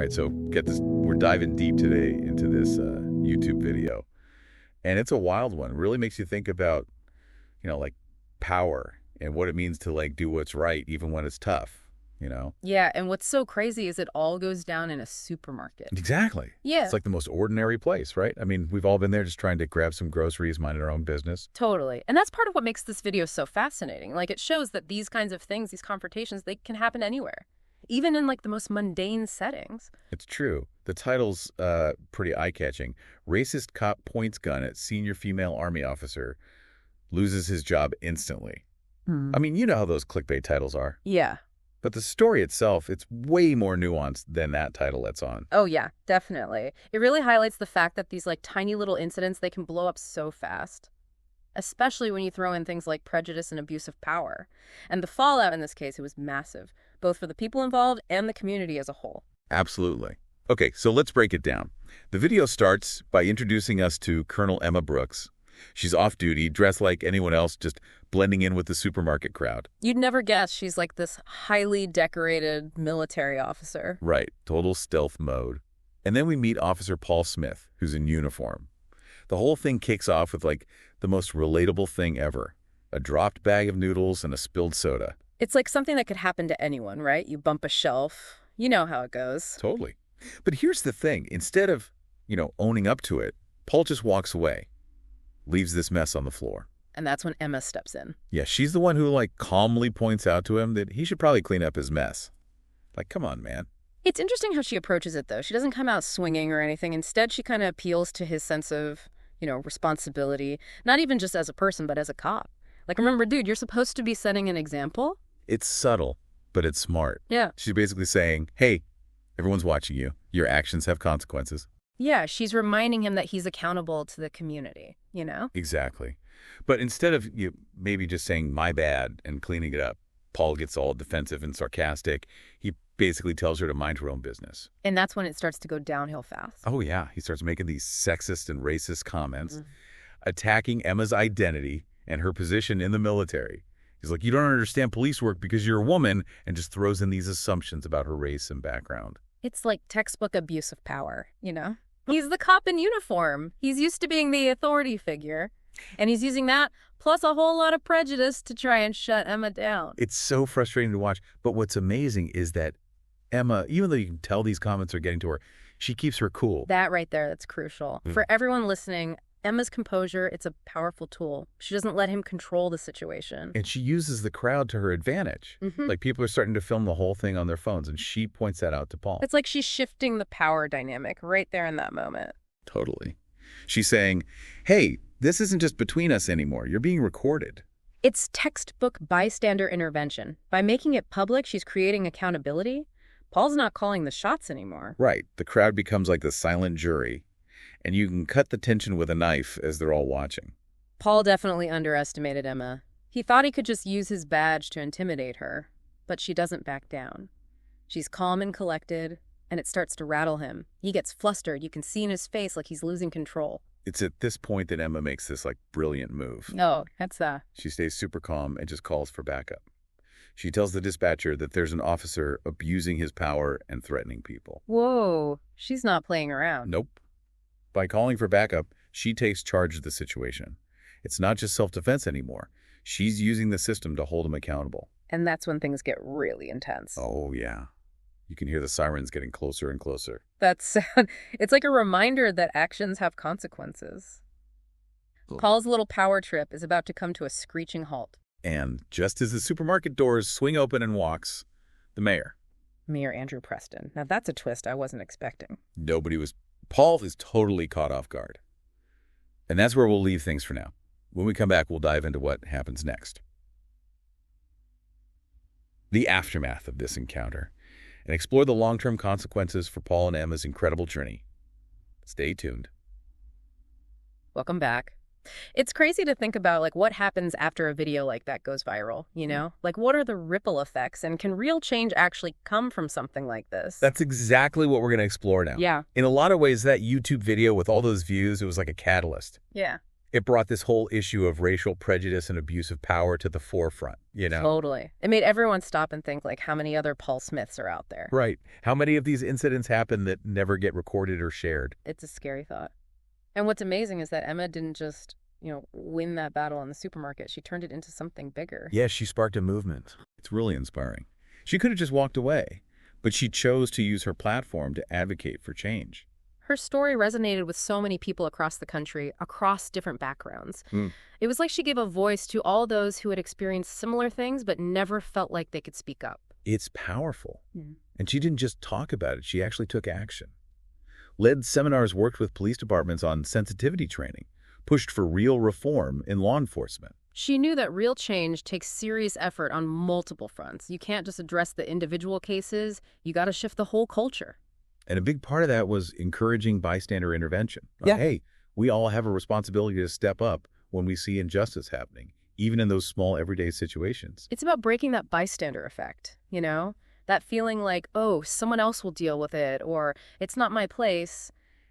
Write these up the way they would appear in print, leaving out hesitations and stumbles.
All right, so get this. We're diving deep today into this YouTube video. And it's a wild one. It really makes you think about, like power and what it means to like do what's right even when it's tough, Yeah, and what's so crazy is it all goes down in a supermarket. Exactly. Yeah. It's like the most ordinary place, right? I mean, we've all been there just trying to grab some groceries, minding our own business. Totally. And that's part of what makes this video so fascinating. Like, it shows that these kinds of things, these confrontations, they can happen anywhere, even in like the most mundane settings. It's true. The title's pretty eye-catching. Racist cop points gun at senior female army officer, loses his job instantly. I mean, you know how those clickbait titles are. Yeah. But the story itself, it's way more nuanced than that title lets on. Oh, yeah, definitely. It really highlights the fact that these like tiny little incidents, they can blow up so fast, especially when you throw in things like prejudice and abuse of power. And the fallout in this case, it was massive, both for the people involved and the community as a whole. Absolutely. Okay, so let's break it down. The video starts by introducing us to Colonel Emma Brooks. She's off duty, dressed like anyone else, just blending in with the supermarket crowd. You'd never guess she's like this highly decorated military officer. Right, total stealth mode. And then we meet Officer Paul Smith, who's in uniform. The whole thing kicks off with like the most relatable thing ever. A dropped bag of noodles and a spilled soda. It's like something that could happen to anyone, right? You bump a shelf. You know how it goes. Totally. But here's the thing. Instead of, owning up to it, Paul just walks away. Leaves this mess on the floor. And that's when Emma steps in. Yeah, she's the one who, like, calmly points out to him that he should probably clean up his mess. Like, come on, man. It's interesting how she approaches it, though. She doesn't come out swinging or anything. Instead, she kind of appeals to his sense of, responsibility, not even just as a person, but as a cop. Like, remember, dude, you're supposed to be setting an example. It's subtle, but it's smart. Yeah. She's basically saying, hey, everyone's watching you. Your actions have consequences. Yeah, she's reminding him that he's accountable to the community, Exactly. But instead of maybe just saying, my bad, and cleaning it up, Paul gets all defensive and sarcastic. He basically tells her to mind her own business. And that's when it starts to go downhill fast. Oh, yeah. He starts making these sexist and racist comments, attacking Emma's identity and her position in the military. He's like, you don't understand police work because you're a woman, and just throws in these assumptions about her race and background. It's like textbook abuse of power, He's the cop in uniform. He's used to being the authority figure. And he's using that, plus a whole lot of prejudice, to try and shut Emma down. It's so frustrating to watch. But what's amazing is that Emma, even though you can tell these comments are getting to her, she keeps her cool. That right there, that's crucial. For everyone listening, Emma's composure, it's a powerful tool. She doesn't let him control the situation. And she uses the crowd to her advantage. Like, people are starting to film the whole thing on their phones, and she points that out to Paul. It's like she's shifting the power dynamic right there in that moment. Totally. She's saying, hey, this isn't just between us anymore. You're being recorded. It's textbook bystander intervention. By making it public, she's creating accountability. Paul's not calling the shots anymore. Right. The crowd becomes like the silent jury. And you can cut the tension with a knife as they're all watching. Paul definitely underestimated Emma. He thought he could just use his badge to intimidate her, but she doesn't back down. She's calm and collected, and it starts to rattle him. He gets flustered. You can see in his face like he's losing control. It's at this point that Emma makes this like brilliant move. Oh, that's She stays super calm and just calls for backup. She tells the dispatcher that there's an officer abusing his power and threatening people. Whoa, she's not playing around. Nope. By calling for backup, she takes charge of the situation. It's not just self-defense anymore. She's using the system to hold him accountable. And that's when things get really intense. Oh, yeah. You can hear the sirens getting closer and closer. It's like a reminder that actions have consequences. Cool. Paul's little power trip is about to come to a screeching halt. And just as the supermarket doors swing open and walks, the mayor. Mayor Andrew Preston. Now that's a twist I wasn't expecting. Paul is totally caught off guard. And that's where we'll leave things for now. When we come back, we'll dive into what happens next. The aftermath of this encounter, and explore the long-term consequences for Paul and Emma's incredible journey. Stay tuned. Welcome back. It's crazy to think about like what happens after a video like that goes viral, Like, what are the ripple effects, and can real change actually come from something like this? That's exactly what we're going to explore now. Yeah. In a lot of ways, that YouTube video with all those views, it was like a catalyst. Yeah. It brought this whole issue of racial prejudice and abuse of power to the forefront, you know? Totally. It made everyone stop and think, like, how many other Paul Smiths are out there? Right. How many of these incidents happen that never get recorded or shared? It's a scary thought. And what's amazing is that Emma didn't just, win that battle in the supermarket. She turned it into something bigger. Yes, she sparked a movement. It's really inspiring. She could have just walked away, but she chose to use her platform to advocate for change. Her story resonated with so many people across the country, across different backgrounds. It was like she gave a voice to all those who had experienced similar things but never felt like they could speak up. It's powerful. And she didn't just talk about it, she actually took action. Led seminars, worked with police departments on sensitivity training, pushed for real reform in law enforcement. She knew that real change takes serious effort on multiple fronts. You can't just address the individual cases, you got to shift the whole culture. And a big part of that was encouraging bystander intervention. Yeah. Hey, we all have a responsibility to step up when we see injustice happening, even in those small everyday situations. It's about breaking that bystander effect, That feeling like, oh, someone else will deal with it, or it's not my place.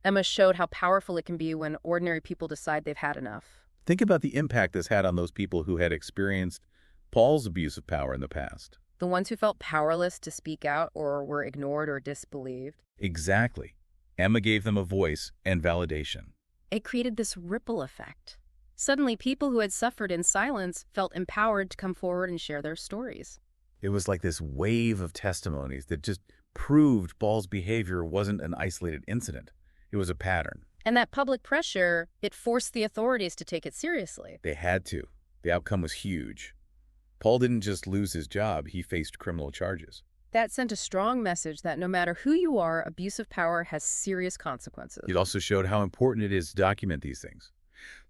Emma showed how powerful it can be when ordinary people decide they've had enough. Think about the impact this had on those people who had experienced Paul's abuse of power in the past. The ones who felt powerless to speak out or were ignored or disbelieved. Exactly. Emma gave them a voice and validation. It created this ripple effect. Suddenly, people who had suffered in silence felt empowered to come forward and share their stories. It was like this wave of testimonies that just proved Paul's behavior wasn't an isolated incident. It was a pattern. And that public pressure, it forced the authorities to take it seriously. They had to. The outcome was huge. Paul didn't just lose his job, he faced criminal charges. That sent a strong message that no matter who you are, abuse of power has serious consequences. It also showed how important it is to document these things.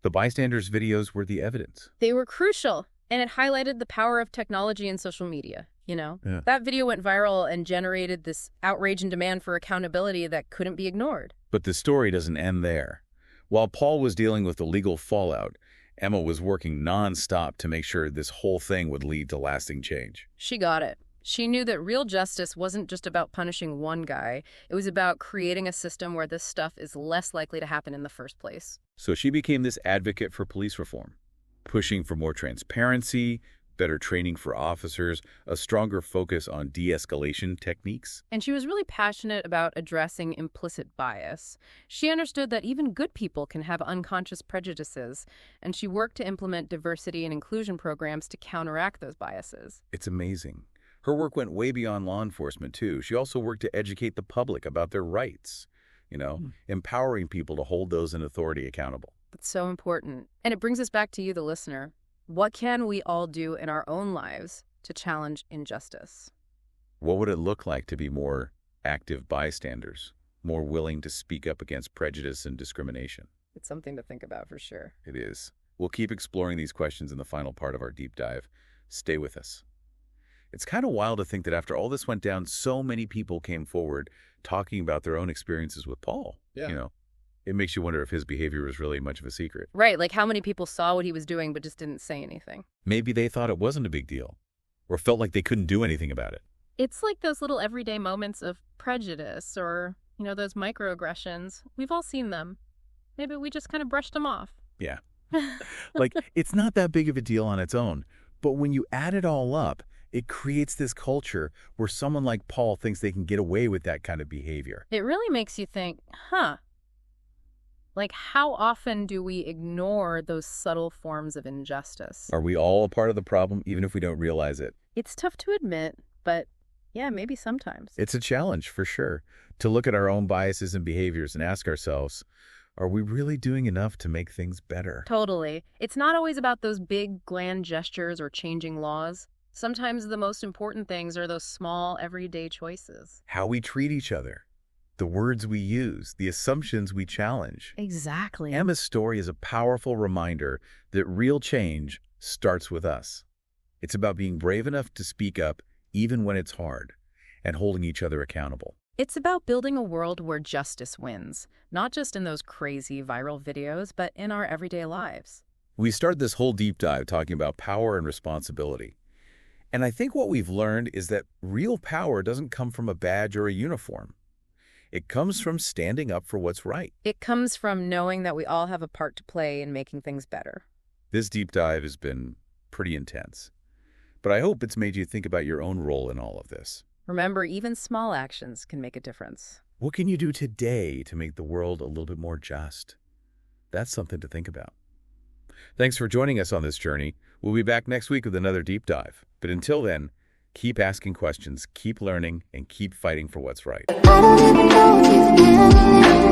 The bystanders' videos were the evidence. They were crucial, and it highlighted the power of technology and social media, Yeah. That video went viral and generated this outrage and demand for accountability that couldn't be ignored. But the story doesn't end there. While Paul was dealing with the legal fallout, Emma was working nonstop to make sure this whole thing would lead to lasting change. She got it. She knew that real justice wasn't just about punishing one guy. It was about creating a system where this stuff is less likely to happen in the first place. So she became this advocate for police reform, pushing for more transparency, better training for officers, a stronger focus on de-escalation techniques. And she was really passionate about addressing implicit bias. She understood that even good people can have unconscious prejudices, and she worked to implement diversity and inclusion programs to counteract those biases. It's amazing. Her work went way beyond law enforcement, too. She also worked to educate the public about their rights, empowering people to hold those in authority accountable. That's so important. And it brings us back to you, the listener. What can we all do in our own lives to challenge injustice? What would it look like to be more active bystanders, more willing to speak up against prejudice and discrimination? It's something to think about for sure. It is. We'll keep exploring these questions in the final part of our deep dive. Stay with us. It's kind of wild to think that after all this went down, so many people came forward talking about their own experiences with Paul. Yeah. It makes you wonder if his behavior was really much of a secret. Right, like how many people saw what he was doing but just didn't say anything. Maybe they thought it wasn't a big deal, or felt like they couldn't do anything about it. It's like those little everyday moments of prejudice or, those microaggressions. We've all seen them. Maybe we just kind of brushed them off. Yeah. Like, it's not that big of a deal on its own, but when you add it all up, it creates this culture where someone like Paul thinks they can get away with that kind of behavior. It really makes you think, like how often do we ignore those subtle forms of injustice? Are we all a part of the problem, even if we don't realize it? It's tough to admit, but yeah, maybe sometimes. It's a challenge, for sure, to look at our own biases and behaviors and ask ourselves, are we really doing enough to make things better? Totally. It's not always about those big, grand gestures or changing laws. Sometimes the most important things are those small, everyday choices. How we treat each other, the words we use, the assumptions we challenge. Exactly. Emma's story is a powerful reminder that real change starts with us. It's about being brave enough to speak up even when it's hard and holding each other accountable. It's about building a world where justice wins, not just in those crazy viral videos, but in our everyday lives. We started this whole deep dive talking about power and responsibility. And I think what we've learned is that real power doesn't come from a badge or a uniform. It comes from standing up for what's right. It comes from knowing that we all have a part to play in making things better. This deep dive has been pretty intense, but I hope it's made you think about your own role in all of this. Remember, even small actions can make a difference. What can you do today to make the world a little bit more just? That's something to think about. Thanks for joining us on this journey. We'll be back next week with another deep dive. But until then, keep asking questions, keep learning, and keep fighting for what's right. I don't even know if you can handle it.